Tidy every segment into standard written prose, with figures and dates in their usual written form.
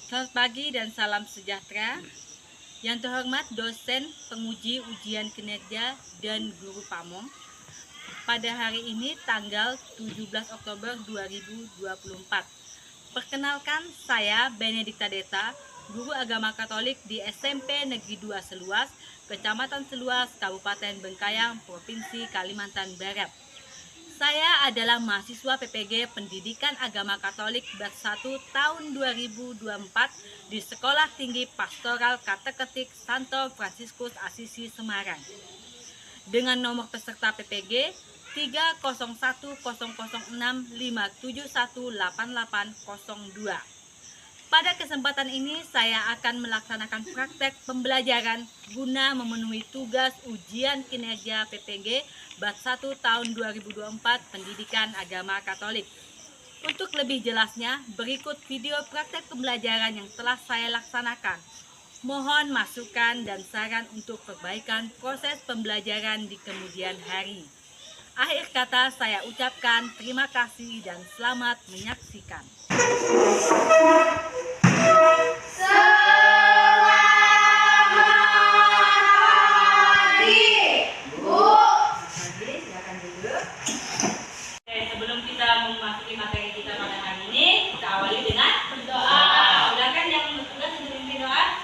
Selamat pagi dan salam sejahtera. Yang terhormat dosen penguji ujian kinerja dan guru pamong. Pada hari ini tanggal 17 Oktober 2024. Perkenalkan, saya Benedikta Deta, guru agama Katolik di SMP Negeri 2 Seluas, Kecamatan Seluas, Kabupaten Bengkayang, Provinsi Kalimantan Barat. Saya adalah mahasiswa PPG Pendidikan Agama Katolik batch 1 tahun 2024 di Sekolah Tinggi Pastoral Kateketik Santo Fransiskus Asisi Semarang. Dengan nomor peserta PPG 3010065718802. Pada kesempatan ini saya akan melaksanakan praktek pembelajaran guna memenuhi tugas ujian kinerja PPG batch 1 tahun 2024 Pendidikan Agama Katolik. Untuk lebih jelasnya, berikut video praktek pembelajaran yang telah saya laksanakan. Mohon masukan dan saran untuk perbaikan proses pembelajaran di kemudian hari. Akhir kata saya ucapkan terima kasih dan selamat menyaksikan. Sebelum kita memasuki materi kita pada hari ini, kita awali dengan berdoa. Silakan yang bertugas untuk memimpin doa.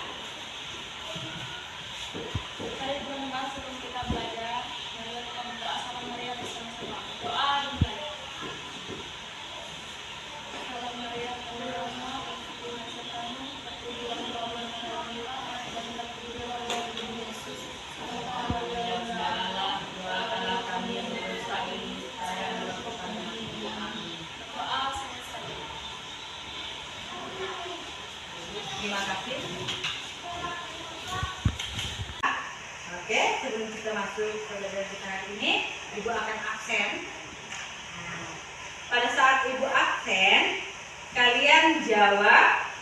Mari berdoa sebelum kita belajar. Mari kita berdoa sama Maria bersama-sama. Doa dan belajar. Salam Maria, penuh rahmat, Tuhan sertamu, terpujilah engkau di antara wanita, dan terpujilah buah tubuhmu Yesus. Doakanlah kami yang berdosa ini, saya melakukan Doa selesai. terima kasih. Oke, sebelum kita masuk ke pelajaran kita hari ini, Ibu akan absen. Pada saat Ibu absen, kalian jawab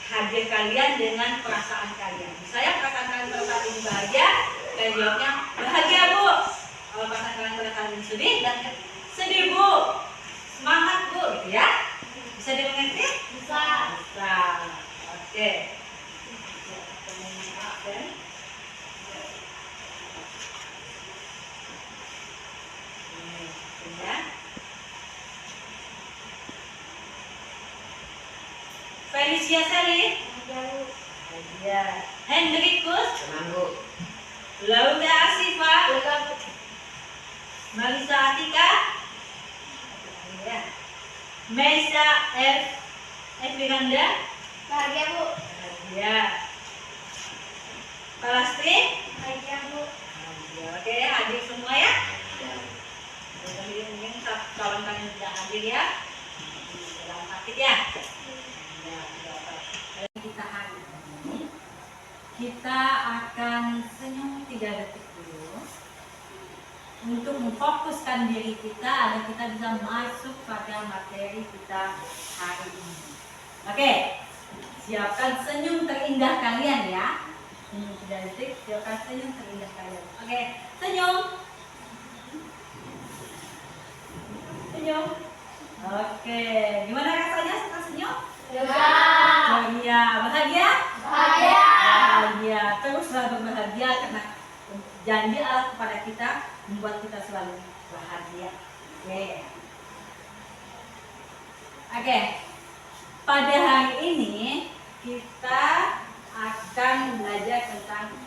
hadir kalian dengan perasaan kalian. Misalnya perasaan kalian pada saat ini bahagia, kalian jawabnya bahagia Bu. Kalau perasaan kalian pada saat ini sedih, dan sedih Bu. Semangat Bu, gitu ya. Bisa dimengerti? Bisa. Bisa. Oke. Felicia Sally, Hendrikus, Lauda Asifa, Marisa Atika, Meisa F. Firanda, Bahagia Bu. Palastri, Bahagia Bu. Oke, hadir semua ya. Mungkin kawan kalian tidak hadir ya. Dalam sakit ya. Kita hari ini kita akan senyum 3 detik dulu untuk memfokuskan diri kita agar kita bisa masuk pada materi kita hari ini. Oke, siapkan senyum terindah kalian ya. Senyum 3 detik, siapkan senyum terindah kalian. Oke, senyum. Senyum. Oke, gimana rasanya setelah senyum? Bahagia. Bahagia? Bahagia. Teruslah berbahagia karena janji Allah kepada kita membuat kita selalu bahagia. Oke. Pada hari ini kita akan belajar tentang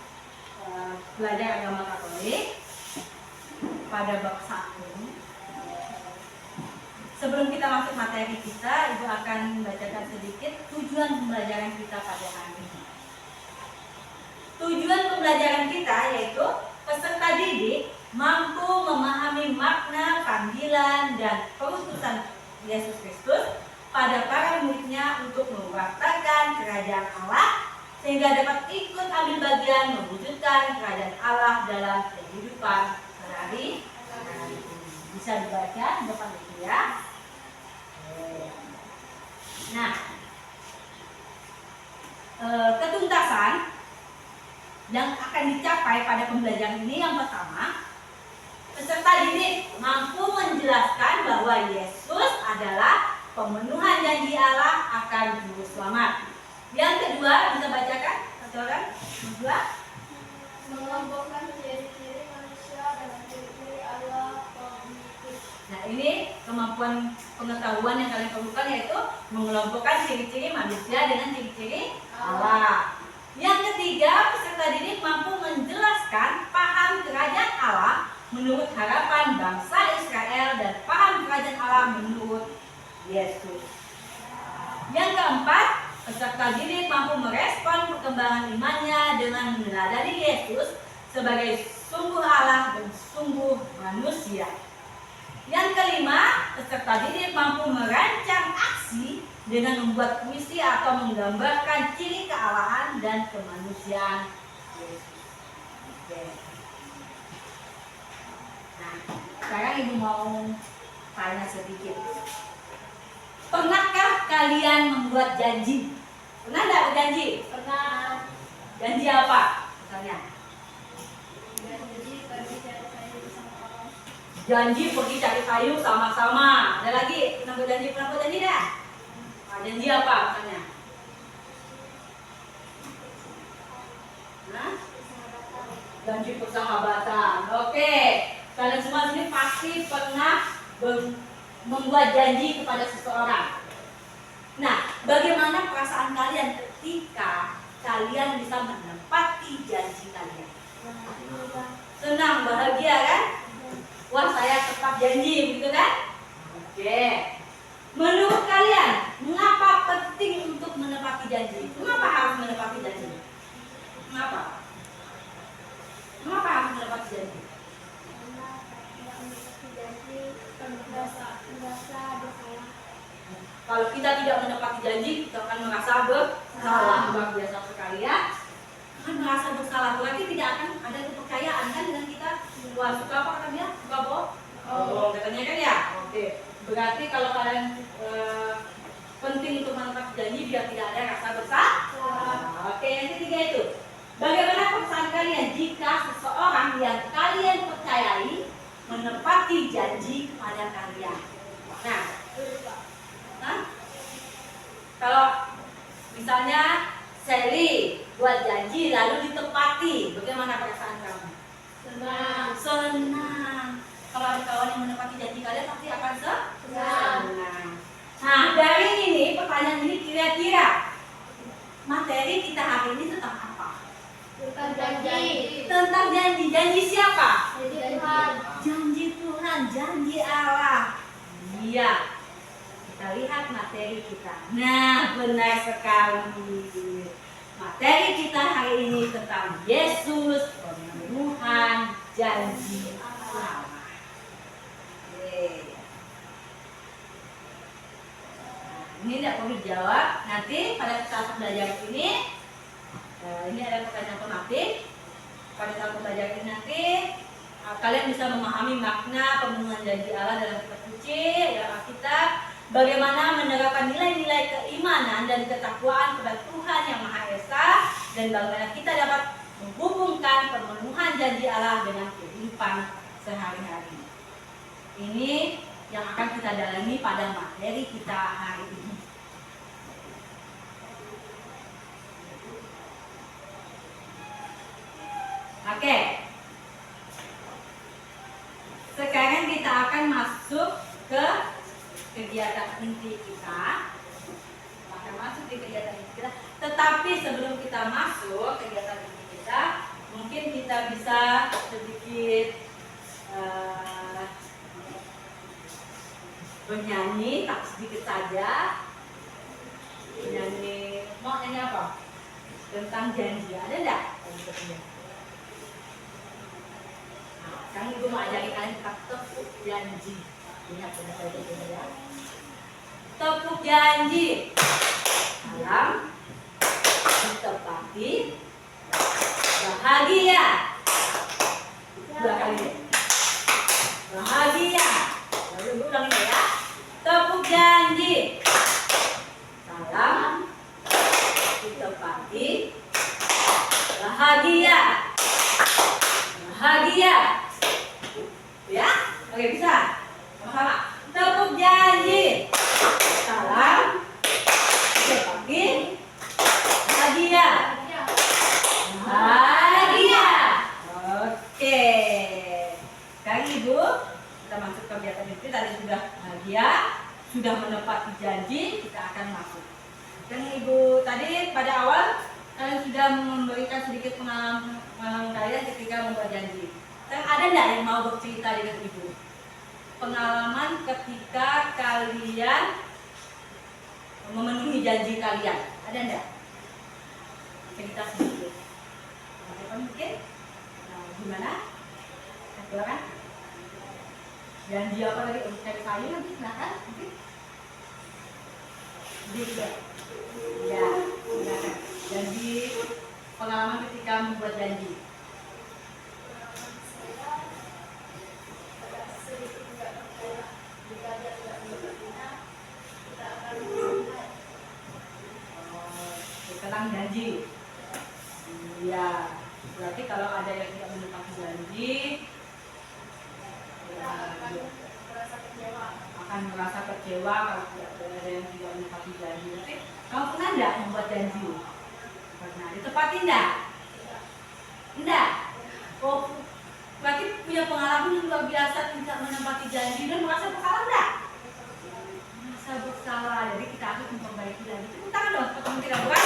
belajar agama Katolik pada bab 1. Sebelum kita masuk materi kita, Ibu akan membacakan sedikit tujuan pembelajaran kita pada hari ini. Tujuan pembelajaran kita yaitu peserta didik mampu memahami makna panggilan dan perutusan Yesus Kristus pada para muridnya untuk mewartakan kerajaan Allah sehingga dapat ikut ambil bagian mewujudkan kerajaan Allah dalam kehidupan sehari-hari. Bisa dibaca di depan itu ya. Nah, ketuntasan yang akan dicapai pada pembelajaran ini yang pertama, peserta didik mampu menjelaskan bahwa Yesus adalah pemenuhan janji Allah akan juru selamat. Yang kedua, bisa bacakan satu orang? Kedua, mengelompokkan ciri-ciri manusia dengan ciri-ciri Allah kognitif. nah ini kemampuan pengetahuan yang kalian perlukan, yaitu mengelompokkan ciri-ciri manusia dengan ciri-ciri Allah. Yang ketiga, peserta didik mampu menjelaskan paham kerajaan Allah menurut harapan bangsa Israel dan paham kerajaan Allah menurut Yesus. Yang keempat, peserta didik mampu merespon perkembangan imannya dengan meneladani Yesus sebagai sungguh Allah dan sungguh manusia. Yang kelima, peserta didik mampu merancang aksi dengan membuat puisi atau menggambarkan ciri kealahan dan kemanusiaan Yesus. Oke. Nah, sekarang ibu mau tanya sedikit. Pernahkah kalian membuat janji? Pernah nggak berjanji? Pernah. Janji apa? Misalnya, Jadi pergi cari kayu bersama orang. janji pergi cari kayu sama-sama. Ada lagi? Pernah buat janji dah? Nah, janji apa misalnya? Nah, janji persahabatan. Oke, kalian semua sini pasti pernah membuat janji kepada seseorang. Nah, bagaimana perasaan kalian ketika kalian bisa menepati janji kalian? Senang, bahagia kan? Wah, saya tepat janji, begitu kan? Oke. Menurut kalian, mengapa penting untuk menepati janji? Mengapa harus menepati janji? Mengapa? Mengapa harus menepati janji? Karena tidak mengikuti janji merasa bersalah. Kalau kita tidak menepati janji, kita akan merasa bersalah. Luar biasa sekali ya. Akan merasa bersalah, berarti tidak akan ada kepercayaan kan dengan kita. Wah, suka apa kata dia? Suka bohong katanya kan ya. Oke. Berarti kalau kalian penting untuk menepati janji biar tidak ada rasa bersalah. Oke, yang ketiga itu, bagaimana perasaan kalian jika seseorang yang kalian percayai menepati janji kepada kalian? Nah, kalau misalnya Sally buat janji lalu ditepati, bagaimana perasaan kamu? Senang. Kalau ada kawan yang menepati janji kalian pasti akan senang. Nah, dari ini pertanyaan ini kira-kira materi kita hari ini tentang apa? Tentang janji. Tentang janji. Janji siapa? Janji Tuhan. Janji Tuhan, janji Allah. Iya. Kita lihat materi kita. Nah, benar sekali. Materi kita hari ini tentang Yesus, pemenuhan janji Allah. Oke. Ini tidak perlu dijawab. Nanti pada saat belajar ini ada pertanyaan tematik. Pada saat belajar ini nanti kalian bisa memahami makna pemenuhan janji Allah dalam kitab suci, dalam Alkitab, bagaimana menerapkan nilai-nilai keimanan dan ketakwaan kepada Tuhan yang Maha Esa, dan bagaimana kita dapat menghubungkan pemenuhan janji Allah dengan kehidupan sehari-hari. Ini yang akan kita dalami pada materi kita hari ini. Oke. Sekarang kita akan masuk ke kegiatan inti kita. Akan masuk di kegiatan inti kita. Tetapi sebelum kita masuk kegiatan inti kita, mungkin kita bisa sedikit bernyanyi, tak sedikit saja. Nyanyi, mau nyanyi apa? Tentang janji, ada enggak? Nah, sekarang ibu mau ajarin kalian tentang tepuk janji. Ingat benar-benar ya. Tepuk janji. Salam ditepati, bahagia. Dua kali deh. Bahagia. Lalu ibu ulangi ya. Tepuk janji. Salam ditepati, bahagia. Bahagia. Ya? Oke, bisa? Sama-sama. Tepuk janji. kegiatan itu tadi sudah bahagia, sudah menepati janji, kita akan masuk. Dan Ibu tadi pada awal kalian sudah memberikan sedikit pengalaman kalian ketika membuat janji. Dan ada enggak yang mau bercerita dengan Ibu? Pengalaman ketika kalian memenuhi janji kalian, ada enggak? Cerita sedikit. Apa mungkin? Nah, gimana? Silakan. Janji apa tadi? Cari kayu nanti silakan. Bisa. Ya, silakan. Janji pengalaman ketika membuat janji. Tentang janji. Iya, berarti kalau ada yang tidak menepati janji, ya, akan merasa kecewa kalau tidak ada yang tidak menepati janji. Tapi kamu pernah enggak membuat janji? Pernah. Ditepati enggak? Enggak. Oh, berarti punya pengalaman yang luar biasa tidak menepati janji dan merasa bersalah enggak? Merasa bersalah. Jadi kita harus memperbaiki lagi. Tepuk tangan dong, teman kita buat.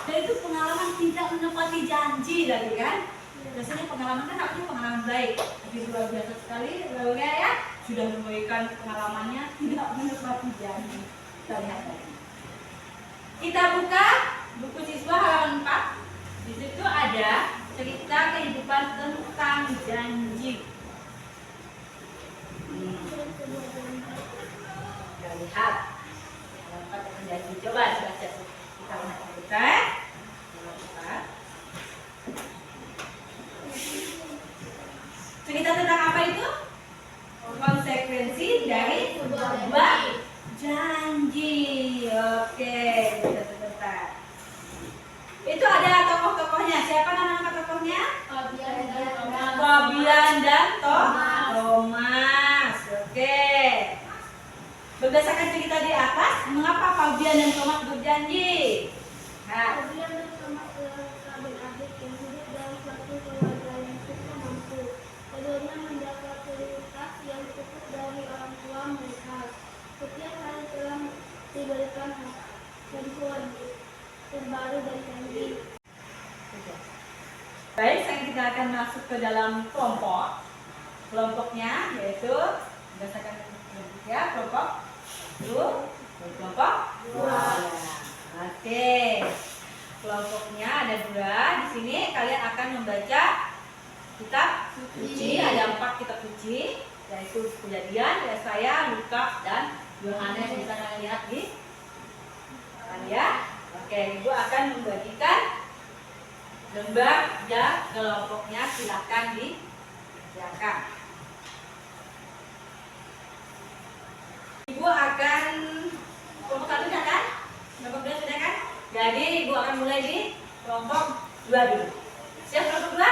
Dan itu pengalaman tidak menepati janji lagi kan? Biasanya pengalaman kan harusnya pengalaman baik. Tapi luar biasa sekali, lalunya ya sudah memberikan pengalamannya tidak menepati janji. Kita lihat lagi. Kita buka buku siswa halaman 4. Di situ ada cerita kehidupan tentang janji. Kita lihat. Janji. Coba baca. Kita lihat kita. Cerita tentang apa itu? Konsekuensi dari sebuah janji. Oke, kita sebentar. Itu ada tokoh-tokohnya. Siapa nama tokohnya? Fabian dan Thomas. Oke. Berdasarkan cerita di atas, mengapa Fabian dan Thomas berjanji? Nah. Fabian dan Thomas adalah sahabat-adik yang hidup dalam suatu keluarga yang cukup mampu. Keduanya menjaga prioritas yang cukup dari orang tua mereka. Setiap hari telah diberikan handphone terbaru dan janji. Baik, sekarang kita akan masuk ke dalam kelompok. Kelompoknya yaitu berdasarkan ya kelompok kelompok 2. Oke. Kelompoknya ada 2. Di sini kalian akan membaca kitab suci. Ada 4 kitab suci, yaitu Kejadian, Yesaya, Lukas, dan Yohanes. Bisa kalian lihat di ya. Oke, Ibu akan membagikan lembar ya kelompoknya, silakan disiapkan. Ibu akan kelompok 1 sudah kan? Kelompok 2 sudah kan? Jadi Ibu akan mulai di kelompok 2 dulu. Siap kelompok 2?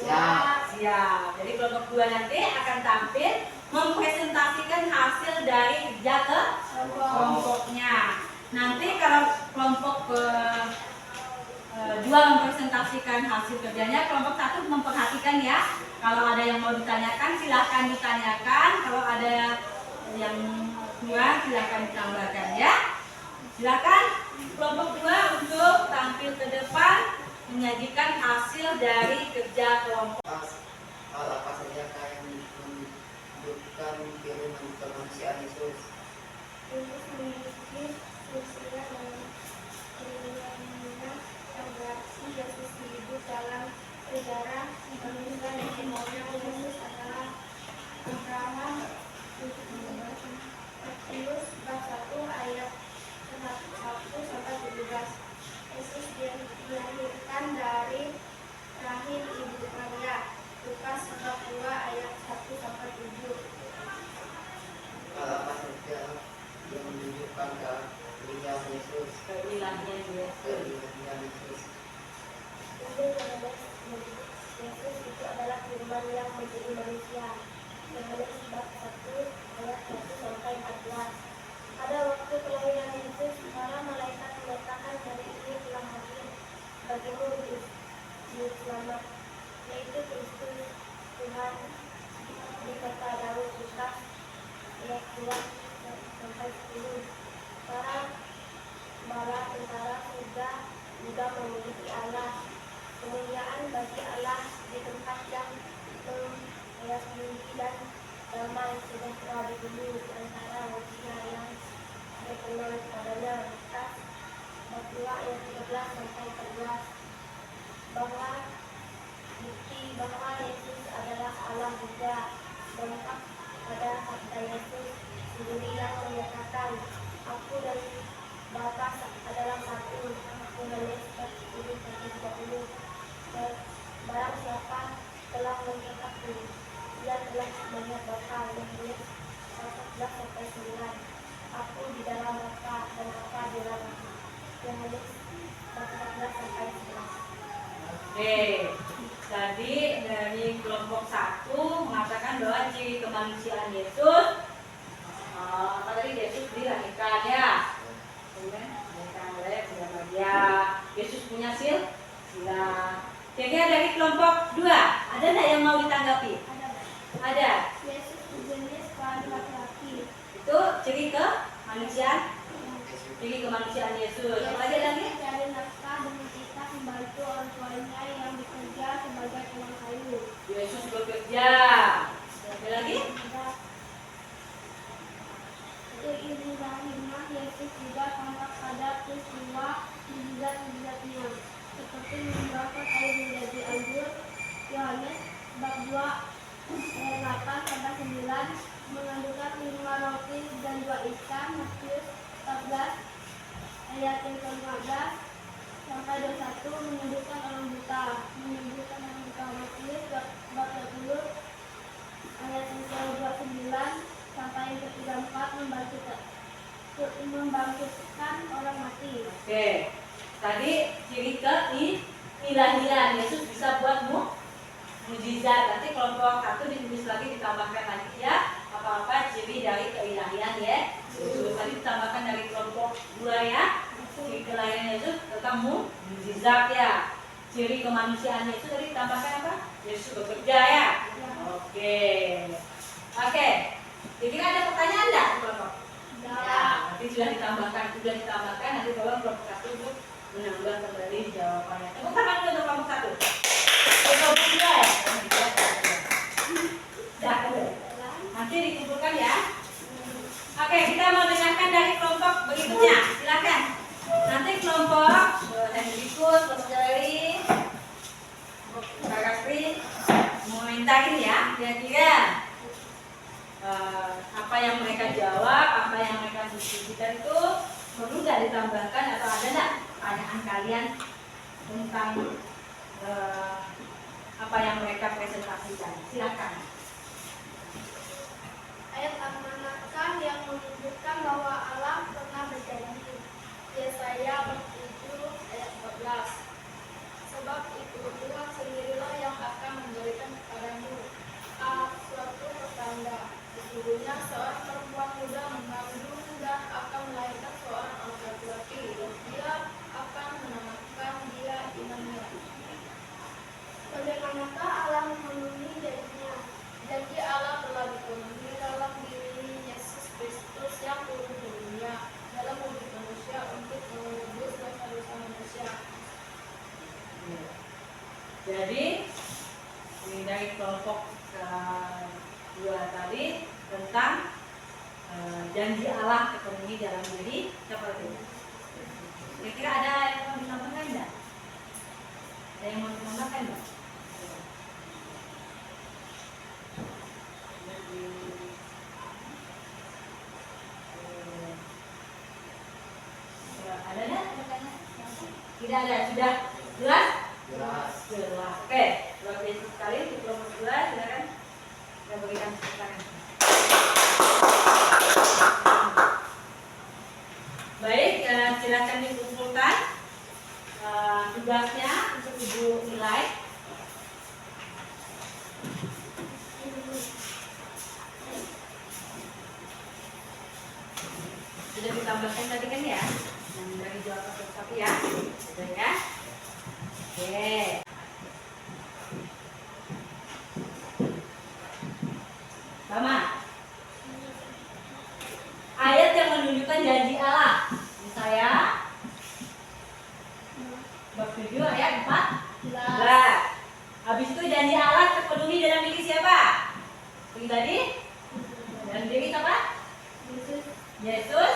Siap. Siap. Jadi kelompok 2 nanti akan tampil mempresentasikan hasil dari kerja kelompoknya. Nanti kalau kelompok 2 mempresentasikan hasil kerjanya, kelompok 1 memperhatikan ya. Kalau ada yang mau ditanyakan silahkan ditanyakan. Kalau ada yang kurang silahkan ditambahkan ya. Silakan kelompok 2 untuk tampil ke depan menyajikan hasil dari kerja kelompok. Hal apa saja yang menunjukkan kiriman kemanusiaan Yesus? Yesus memiliki silsilah dalam keilmuannya atraksi Yesus hidup dalam sejarah manusia dan semuanya. Yesus adalah Abraham. Matius bab 1 ayat 1-17. Yesus dilahirkan dari rahim ibu Maria. Lukas bab 2 ayat ayat 2 sampai 10. Para tentara surga juga memiliki Allah. Kemuliaan bagi Allah di tempat yang penuh ayat tinggi dan damai sejahtera di bumi di antara manusia yang berkenan padanya. Lukas bab 2 ayat 13 sampai 14. Bahwa bukti bahwa Yesus adalah Allah juga dampak pada sabda Yesus sendiri yang menyatakan, Aku dan Bapa adalah satu. Yohanes 10:30. Barang siapa telah melihat Aku, ia telah melihat Bapa. Yohanes 14:9. Aku di dalam Bapa dan Bapa di dalam Aku. Yohanes 14:11. Oke, tadi dari kelompok 1 mengatakan bahwa ciri kemanusiaan Yesus, apa tadi, Yesus dilahirkan ya, kemudian dilahirkan oleh Bunda Maria, Yesus punya sila. Kira-kira dari kelompok 2 ada nggak yang mau ditanggapi? Ada. Yesus berjenis kelamin laki-laki. Itu ciri kemanusiaan, ciri kemanusiaan Yesus. Apa lagi? Mencari nafkah dengan kita membantu orang tuanya yang bekerja sebagai tukang kayu. Yesus bekerja. Ada lagi? Seiring Yesus juga tampak pada peristiwa mujizat-mujizatnya, seperti mengubahkan air menjadi anggur. Yohanes bab 2 ayat 8 sampai 9, mengandungkan 5 roti dan 2 ikan. Matius 14 ayat yang ke-15 sampai 21, menyembuhkan orang buta. Matius bab 20 ayat yang ke-29 sampai yang ke-34, membangkitkan orang mati. Oke, tadi ciri keilahian Yesus bisa buat mujizat. Nanti kelompok 1 ditulis lagi, ditambahkan lagi ya apa-apa ciri dari keilahian ya Yesus. Tadi ditambahkan dari kelompok 2 ya, ciri keilahian Yesus tentang mujizat ya. Ciri kemanusiaan Yesus tadi ditambahkan apa? Yesus bekerja ya. Oke. Jadi ada pertanyaan enggak kelompok? Ya, nanti sudah ditambahkan, nanti tolong kelompok 1 untuk menambah kembali jawabannya. Tepuk tangan dulu untuk kelompok 1. Kelompok 2 ya? Nanti dikumpulkan ya. Oke, kita mau dengarkan dari kelompok berikutnya. Silakan. Nanti kelompok Hendrikus, kelompok Jalali, kelompok Kak Kapri mau mintain ya, kira-kira apa yang mereka jawab, apa yang mereka diskusikan itu perlu nggak ditambahkan atau ada nggak pertanyaan kalian tentang apa yang mereka presentasikan? Silakan. Ayat manakah yang menunjukkan bahwa Allah pernah berjanji? Yesaya bab 7 ayat 14. Sebab itu Tuhan sendirilah yang akan memberikan kepadamu suatu pertanda. Sesungguhnya seorang perempuan muda mengandung dan akan melahirkan seorang anak laki-laki. Dia akan menamakan dia Immanuel. Bagaimanakah Allah memenuhi janjinya? Janji Allah telah dipenuhi dalam diri Yesus Kristus yang turun ke dunia dalam wujud manusia untuk menebus dosa-dosa manusia. Jadi ini dari kelompok 2 tadi tentang janji Allah terpenuhi dalam diri siapa itu? Kira-kira ada yang mau ditambahkan enggak? Ada yang mau ditambahkan enggak? Ada enggak? Tidak ada, sudah jelas? Jelas. Oke, luar biasa sekali untuk kelompok 2, silakan kita berikan tepuk tangan. Baik, silakan dikumpulkan tugasnya untuk Ibu nilai. Sudah ditambahkan tadi kan ya, yang dari jawaban satu ya, sudah ya. Oke. Sama. Ini tadi dalam diri siapa? Yesus. Yesus.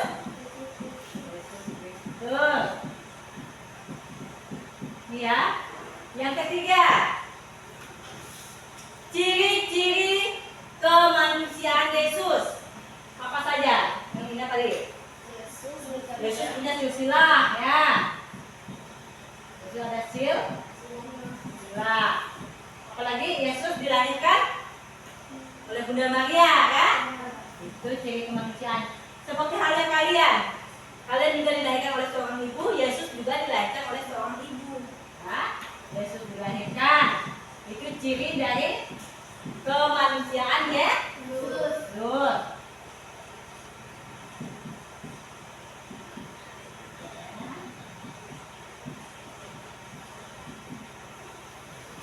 Yesus Kristus. Ini ya. Yang ketiga, ciri-ciri kemanusiaan Yesus. Apa saja? Yang ingat tadi. Yesus punya silsilah ya. Yesus ada silsilah. Apalagi Yesus dilahirkan oleh Bunda Maria kan? Itu ciri kemanusiaan. Seperti halnya kalian. Kalian juga dilahirkan oleh seorang ibu, Yesus juga dilahirkan oleh seorang ibu. Nah, Yesus dilahirkan. Itu ciri dari kemanusiaan ya. Yesus.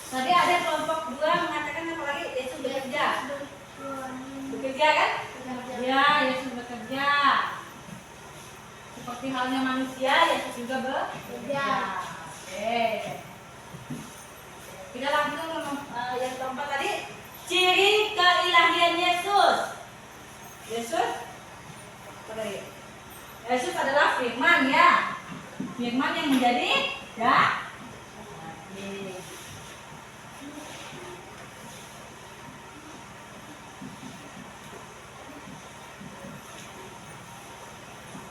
Tadi ada kelompok dua mengatakan apa lagi? Yesus bekerja. Bekerja kan? Ya, Yesus bekerja. Seperti halnya manusia, Yesus juga bekerja. Oke. Kita langsung yang keempat tadi, ciri keilahian Yesus. Yesus apa tadi? Yesus adalah firman ya. Firman yang menjadi daging.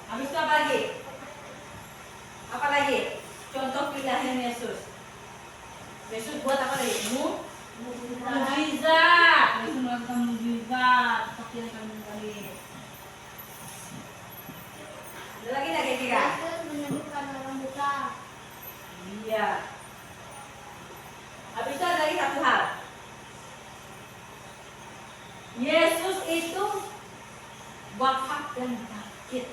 Habis itu apa lagi? Apa lagi? Contoh keilahian Yesus. Yesus buat apa tadi? Mukjizat. Yesus melakukan mukjizat seperti yang kami tadi. Ada lagi nggak kira-kira? Yesus menyembuhkan orang buta. Iya. Habis itu ada lagi satu hal. Yesus itu wafat dan bangkit.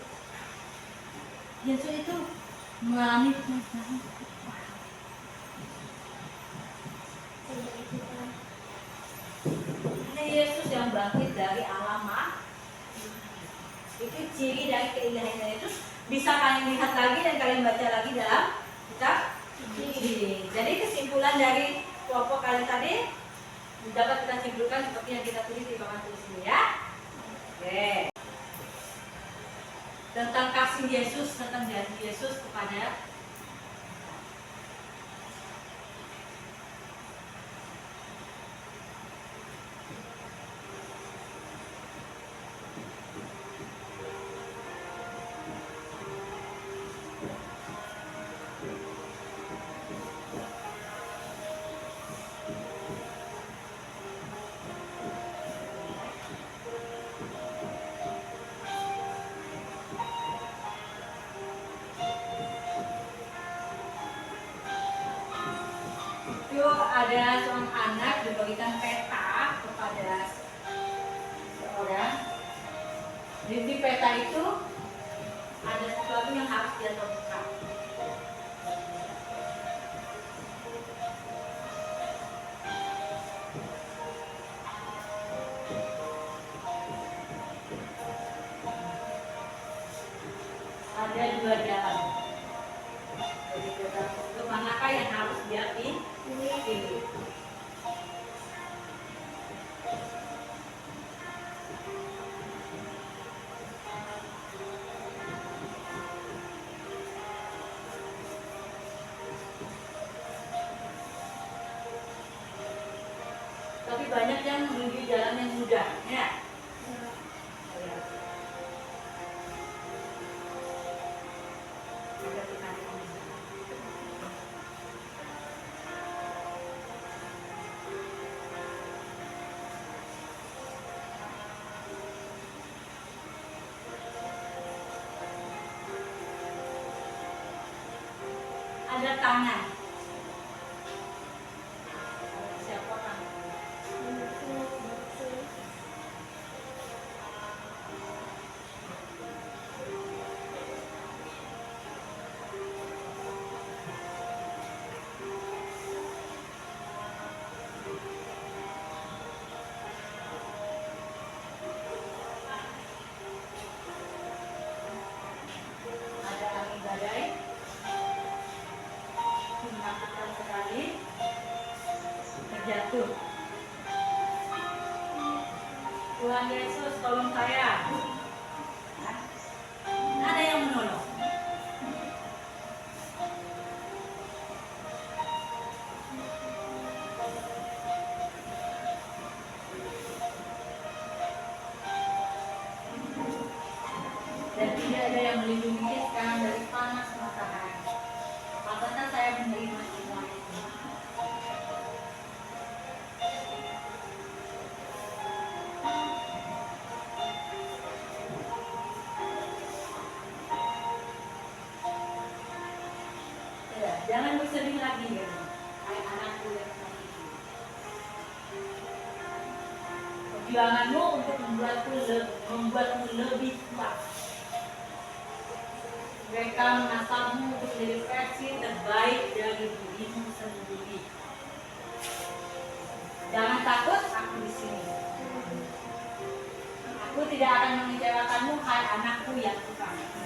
Yesus itu mengalami penyakit. Ini Yesus yang bangkit dari alam mati. Itu ciri dari keilahian Yesus. Bisa kalian lihat lagi dan kalian baca lagi dalam kitab Injil. Jadi kesimpulan dari kelompok kalian tadi dapat kita simpulkan seperti yang kita tulis di papan tulis ini ya. Oke. Tentang kasih Yesus, tentang janji Yesus kepada itu ada seorang anak diberikan peta kepada seorang. Di peta itu ada sesuatu yang harus dia temukan. Ada dua jalan. Jadi ke manakah yang harus dia pilih? Tapi banyak yang menuju jalan yang mudah, ya. Ada tangan. Siapa tangan? Ada angin badai. Tuhan Yesus, tolong saya. Ya. Ada yang menolong. Dan tidak ada yang melindungi dia sekarang dari panas matahari. Apakah saya menerima semua itu? Ya, jangan bersedih lagi ya, hai anakku yang kasih. Perjuanganmu untuk membuatmu lebih kuat. Mereka menatapmu untuk menjadi versi terbaik dari dirimu sendiri. Jangan takut, aku di sini. Aku tidak akan mengecewakanmu, hai anakku yang kukasihi.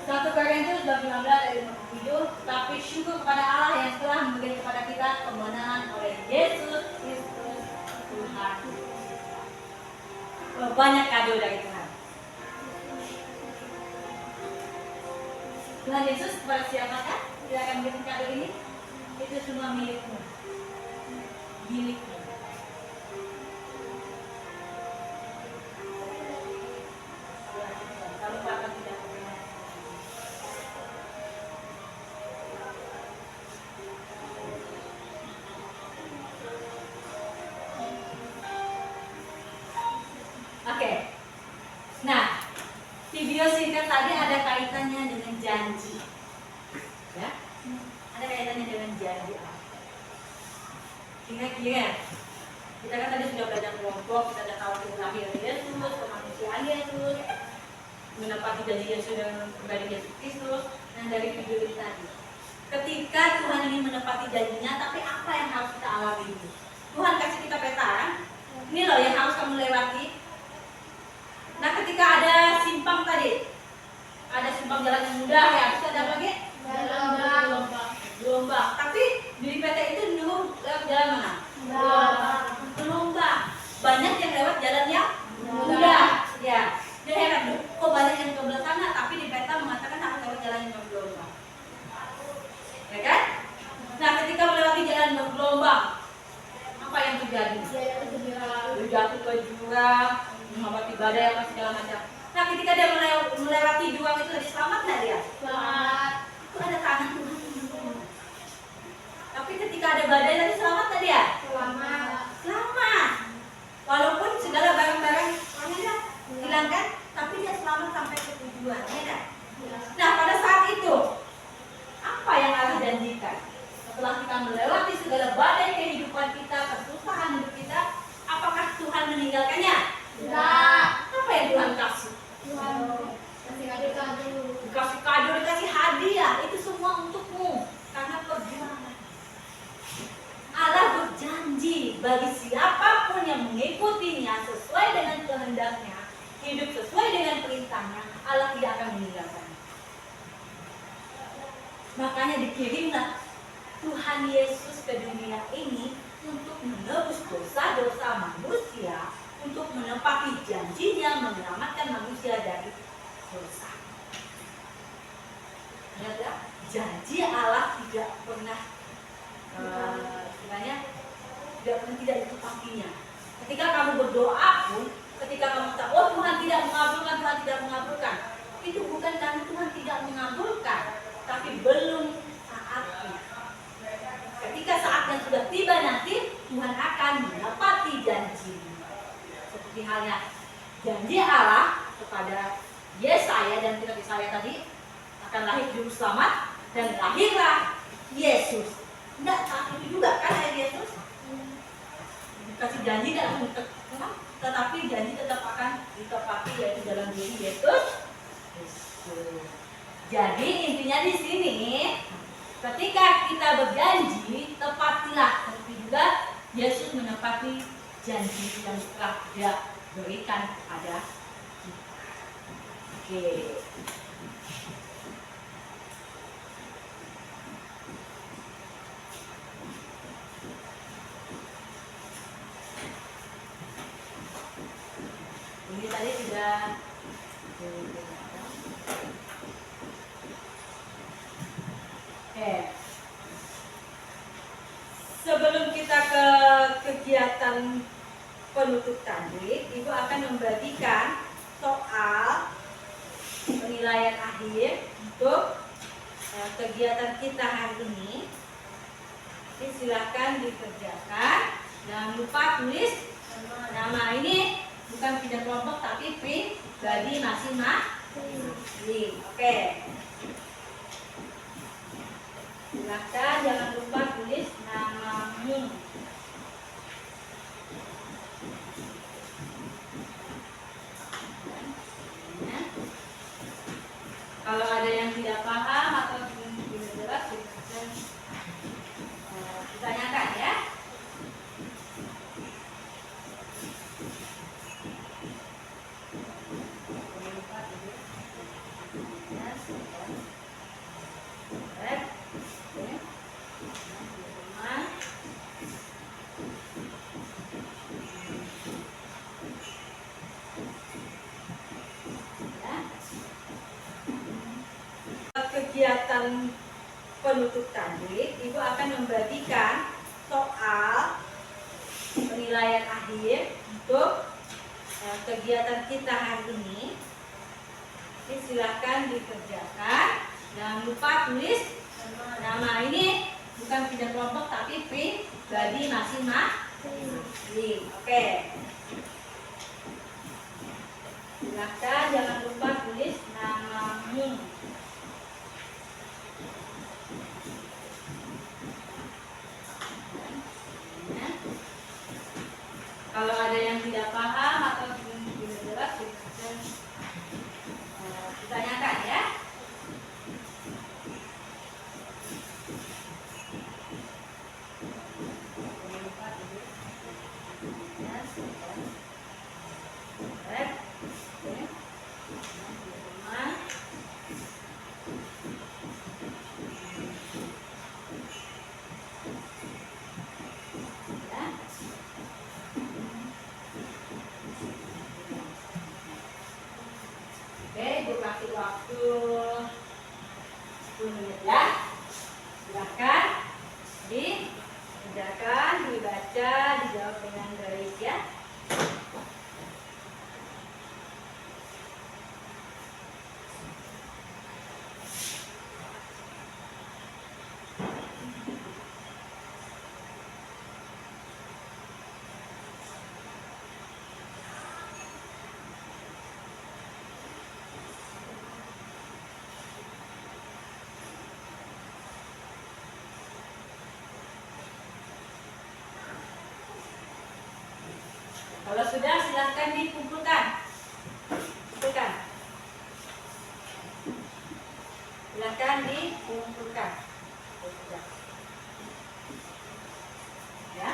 1 Korintus 15 ayat 57. Tapi syukur kepada Allah yang telah memberi kepada kita kemenangan oleh Yesus Kristus Tuhan. Banyak kado dari Tuhan. Tuhan Yesus kepada siapakah dia akan berikan kado ini? Itu semua milikmu. Milikmu. Kalau Bapak tidak berkenan. Oke. Nah, video singkat tadi ada kaitannya dengan janji. Ya? Ada kaitannya dengan janji. Kira-kira kita kan tadi sudah belajar kelompok, kita sudah tahu lahir Yesus, kemanusiaan Yesus, menepati janji Yesus dan pribadi Yesus Kristus, dan dari video ini tadi. Ketika Tuhan ingin menepati janjinya, tapi apa yang harus kita alami ini? Tuhan kasih kita peta kan? Ini loh yang harus kamu lewati. Nah, ketika ada simpang tadi, ada simpang jalan yang mudah ya, terus ada apa lagi? Gelombang. Tapi di peta itu dulu lewat jalan mana? Gelombang. Banyak yang lewat jalan yang mudah. Ya. Dia heran, kok banyak yang ke belah sana, tapi di peta mengatakan harus lewat jalan yang bergelombang. Ya kan? Nah, ketika melewati jalan bergelombang, apa yang terjadi? Jatuh ke jurang, menghadapi badai apa segala macam. Nah, ketika dia melewati jurang itu, dia selamat nggak dia? Selamat. Itu ada tangan Tuhan. Tapi ketika ada badai tadi selamat nggak dia? Selamat. Selamat. Walaupun segala barang-barang hilangkan, tapi dia selamat sampai ke tujuan. Ya. Nah, pada saat itu apa yang Allah janjikan? Setelah kita melewati segala badai kehidupan kita, kesusahan hidup kita, apakah Tuhan meninggalkannya? Tidak. Apa yang Tuhan kasih? Tuhan kasih kado. Dikasih kado, dikasih hadiah. Itu semua untukmu karena perjuangan. Allah berjanji bagi siapapun yang mengikutinya sesuai dengan kehendaknya, hidup sesuai dengan perintahnya, Allah tidak akan meninggalkannya. Makanya dikirimlah Tuhan Yesus ke dunia ini untuk menebus dosa-dosa manusia, untuk menepati janjinya menyelamatkan manusia dari dosa. Lihat, janji Allah tidak pernah sebenarnya tidak ditepatinya. Ketika kamu berdoa pun, ketika kamu tahu, oh Tuhan tidak mengabulkan, itu bukan karena Tuhan tidak mengabulkan, tapi belum saatnya. Ketika saatnya sudah tiba nanti, Tuhan akan menepati janji. Seperti halnya janji Allah kepada Yesaya dan kitab Yesaya tadi, akan lahir juru selamat, dan lahirlah Yesus. Enggak, saat itu juga kan ada Yesus. Dikasih janji dan tetapi janji tetap akan ditepati, yaitu dalam diri Yesus. Jadi intinya di sini, ketika kita berjanji, tepatilah. Seperti juga Yesus menepati janji yang telah Dia berikan kepada kita. Oke. baca. Oke. Sebelum kita ke kegiatan penutup tadi, Ibu akan membagikan soal penilaian akhir untuk kegiatan kita hari ini. Jadi silakan dikerjakan. Jangan lupa tulis nama ini bukan pindah kelompok tapi pribadi masing-masing. Oke. Silakan jangan lupa tulis namamu. Kalau ada yang tidak paham atau tidak jelas, silakan ditanyakan ya. Kegiatan penutup tadi, Ibu akan membagikan soal penilaian akhir untuk kegiatan kita hari ini. Jadi silakan dikerjakan. Jangan lupa tulis nama ini bukan pindah kelompok tapi pribadi masing-masing. Oke. Silakan jangan lupa tulis namamu. Kalau ada yang tidak paham atau tidak jelas, silakan ditanyakan ya. Kasih waktu 10 menit ya. Silahkan dikerjakan, dibaca, dijawab dengan baik ya. Kalau sudah, silahkan dikumpulkan. Kumpulkan. Silahkan dikumpulkan. Ya.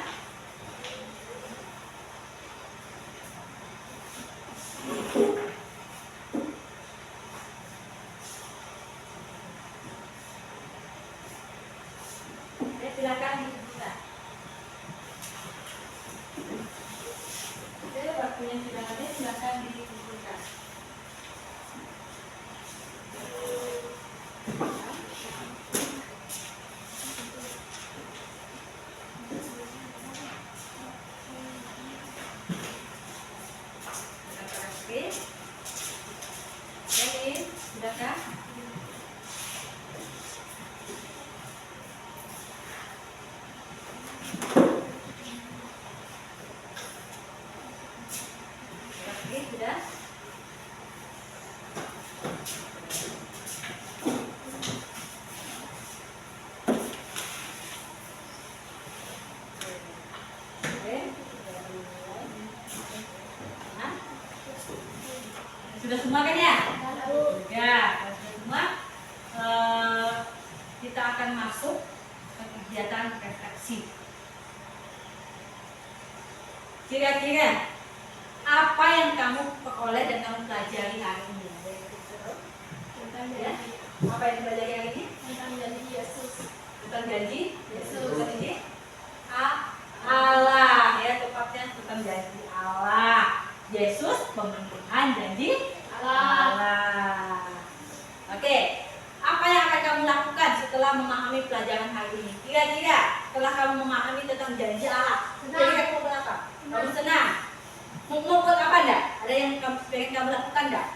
Oke, silahkan dikumpulkan. Waktunya sudah habis, silakan dikumpulkan. Oke, silakan. Sudah? Sudah semua kan ya? Ya, kalau sudah semua kita akan masuk ke kegiatan refleksi. Kira-kira apa yang kamu peroleh dan kamu pelajari hari ini? Ya? Apa yang dipelajari hari ini? Tentang janji Yesus. Tentang janji Yesus. Bukan ini? Allah, ya tepatnya tentang janji Allah. Yesus pemenuhan janji pengen kamu lakukan nggak?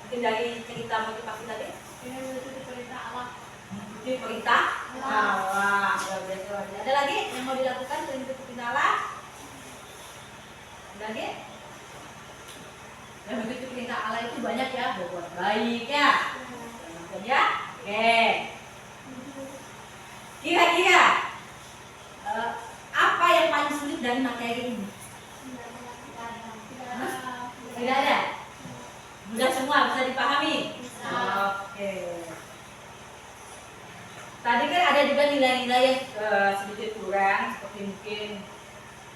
Mungkin dari cerita motivasi tadi. Dengan mengikuti perintah Allah. Mengikuti perintah Allah. Ada lagi yang mau dilakukan selain mengikuti perintah Allah? Ada lagi? Yang mengikuti perintah Allah itu banyak ya, berbuat baik ya. Ya, oke. Kira-kira apa yang paling sulit dari materi ini? Tidak ada. Mudah semua, bisa dipahami. Oke. Tadi kan ada juga nilai-nilai yang sedikit kurang, seperti mungkin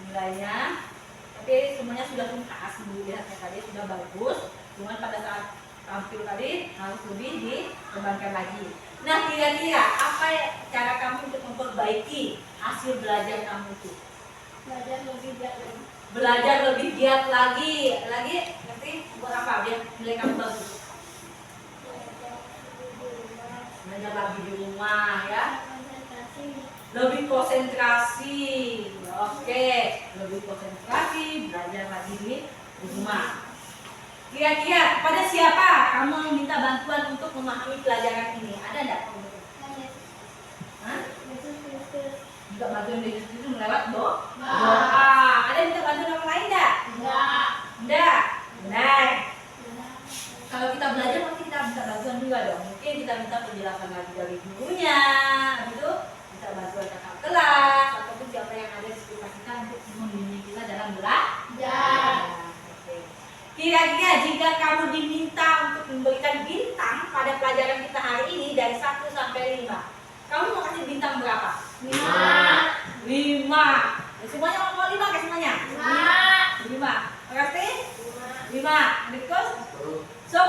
nilainya, tapi semuanya sudah tuntas. Dilihatnya tadi sudah bagus. Cuma pada saat tampil tadi harus lebih dikembangkan lagi. Nah, kira-kira apa cara kamu untuk memperbaiki hasil belajar kamu itu? Belajar lebih giat lagi. Nanti buat apa? Biar nilai kamu bagus. Belajar lagi di rumah ya. Lebih konsentrasi. Oke, lebih konsentrasi, belajar lagi di rumah. Kira-kira kepada siapa kamu minta bantuan untuk memahami pelajaran ini? Ada enggak? Hah? Minta bantuan Yesus Kristus melewat doa. Ada minta bantuan orang lain enggak? Enggak. Benar. Kalau kita belajar pasti kita minta bantuan juga dong. Mungkin kita minta penjelasan lagi dari gurunya, gitu. Minta bantuan kakak kelas ataupun siapa yang ada di sekitar kita untuk membimbing kita dalam belajar. Kira-kira jika kamu diminta untuk memberikan bintang pada pelajaran kita hari ini dari 1 sampai 5, kamu mau kasih bintang berapa? 5. Semuanya mau 5 ke semuanya? 5. Makasih? 5. Berikut 10.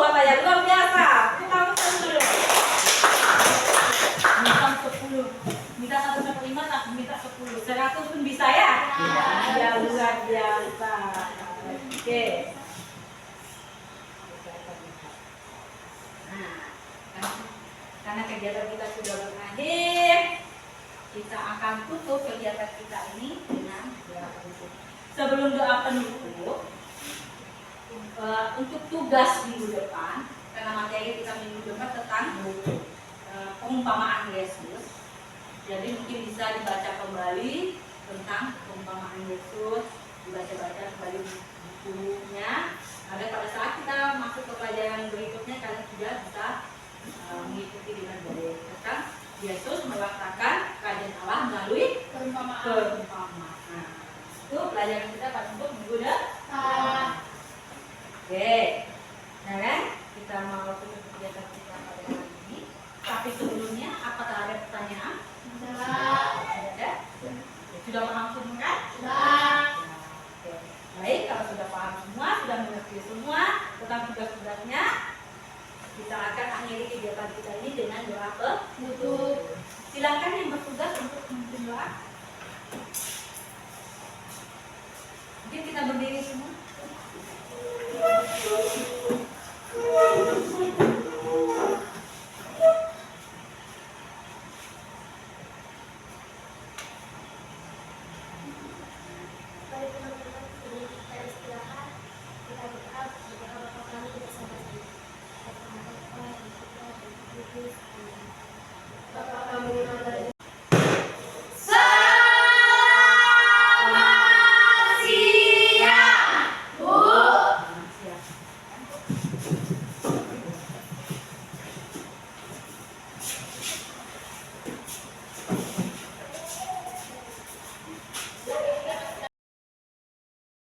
Apa ya? Luar biasa. Bintang 10. Bintang 10. Minta 1 sampai 5 tapi minta 10. 100 pun bisa ya? Ya, luar biasa. Oke. Nah, karena kegiatan kita sudah berakhir, kita akan tutup kegiatan kita ini dengan doa penutup. Sebelum doa penutup, untuk tugas minggu depan, karena materi kita minggu depan tentang pengumpamaan Yesus, jadi mungkin bisa dibaca kembali tentang pengumpamaan Yesus, dibaca-baca kembali bukunya, agar pada saat kita masuk ke pelajaran berikutnya kalian sudah bisa mengikuti dengan baik. Tentang Yesus melaksanakan kerajaan Allah melalui perumpamaan. Nah, itu pelajaran kita pada untuk minggu depan. Oke, nah kan kita mau tutup kegiatan kita pada hari ini. Tapi sebelumnya, apakah ada pertanyaan? Ada? Sudah paham semua kan? Baik, kalau sudah paham semua, sudah mengerti semua tentang tugas-tugasnya, kita akan akhiri kegiatan kita ini dengan doa penutup. Silakan yang bertugas untuk memimpin doa. Mungkin kita berdiri semua.